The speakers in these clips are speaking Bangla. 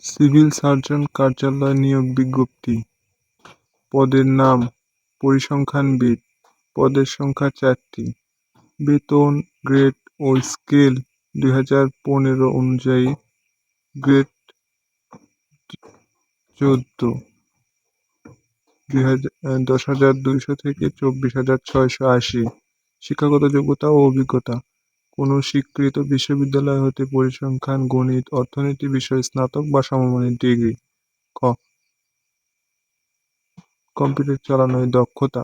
সিভিল সার্জন কার্যালয় নিয়োগ বিজ্ঞপ্তি। পদের নাম পরিসংখ্যানবিদ। পদের সংখ্যা 4টি। বেতন, গ্রেড ও স্কেল 2015 অনুযায়ী গ্রেড 14 10,200 থেকে 24,680। শিক্ষাগত যোগ্যতা ও অভিজ্ঞতা। কোনো স্বীকৃত বিশ্ববিদ্যালয় হতে পরিসংখ্যান, গণিত, অর্থনীতি বিষয়ে স্নাতক বা সমমানের ডিগ্রি। ক। কম্পিউটার চালানোয় দক্ষতা।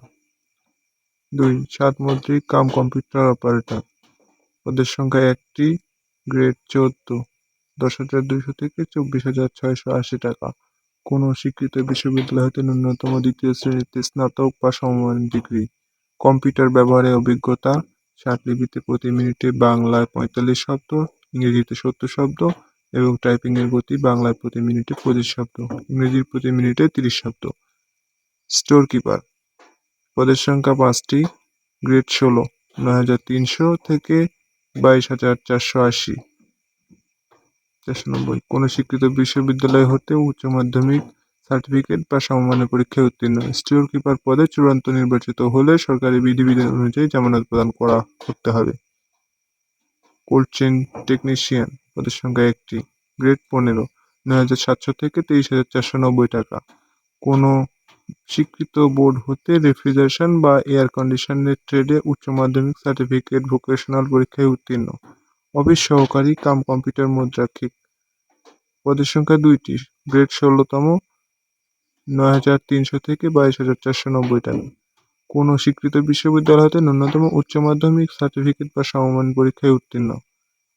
2. সাতমুদ্রিক কাম কম্পিউটার অপারেটর। পদের সংখ্যা 1টি। গ্রেড 14 10,200 থেকে 24,680 টাকা। কোনো স্বীকৃত বিশ্ববিদ্যালয় হতে ন্যূনতম দ্বিতীয় শ্রেণীতে স্নাতক বা সমমানের ডিগ্রি। কম্পিউটার ব্যবহারে অভিজ্ঞতা। লিপিতে প্রতি মিনিটে বাংলায় 45 শব্দ, ইংরেজিতে 70 শব্দ এবং টাইপিংয়ের গতি বাংলায় প্রতি মিনিটে 25 শব্দ, ইংরেজির প্রতি মিনিটে 30 শব্দ। Store keeper. পদের সংখ্যা 5টি। গ্রেড 16 9,300 থেকে 22,480। 490। কোনো স্বীকৃত বিশ্ববিদ্যালয় হতে উচ্চ মাধ্যমিক সার্টিফিকেট বা সমমানের পরীক্ষায় উত্তীর্ণ। স্টোর কিপার পদে চূড়ান্ত নির্বাচিত হলে সরকারি বিধিবিধান অনুযায়ী জামানত প্রদান করতে হবে। Cold chain technician. পদের সংখ্যা 1টি। গ্রেড 15 9,700 থেকে 23,490 টাকা। কোনো স্বীকৃত বোর্ড হতে রেফ্রিজারেশন বা এয়ার কন্ডিশনের ট্রেডে উচ্চ মাধ্যমিক সার্টিফিকেট ভোকেশনাল পরীক্ষায় উত্তীর্ণ। অফিস সহকারী কাম কম্পিউটার মুদ্রাক্ষিক। পদের সংখ্যা 2টি। গ্রেড 16তম 9,300 থেকে 22,490 টাকা। কোনো স্বীকৃত বিশ্ববিদ্যালয় হতে ন্যূনতম উচ্চ মাধ্যমিক সার্টিফিকেট বা সমমান পরীক্ষায় উত্তীর্ণ।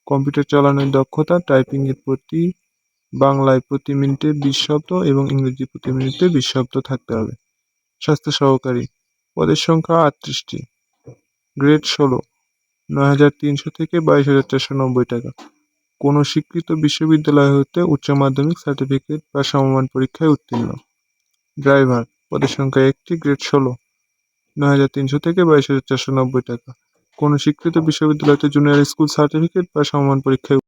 কম্পিউটার চালানোর দক্ষতা। টাইপিং এর প্রতি বাংলায় প্রতি মিনিটে 20 শব্দ এবং ইংরেজি প্রতি মিনিটে 20 শব্দ থাকতে হবে। স্বাস্থ্য সহকারী। পদের সংখ্যা 38টি। গ্রেড 16 9,300 থেকে 22,490 টাকা। কোনো স্বীকৃত বিশ্ববিদ্যালয় হতে উচ্চ মাধ্যমিক সার্টিফিকেট বা সমমান পরীক্ষায় উত্তীর্ণ। ড্রাইভার। পদের সংখ্যা 1টি। গ্রেড 16 9,300 থেকে 22,490 টাকা। কোনো স্বীকৃত বিশ্ববিদ্যালয় হতে জুনিয়র স্কুল সার্টিফিকেট বা সমমান পরীক্ষায়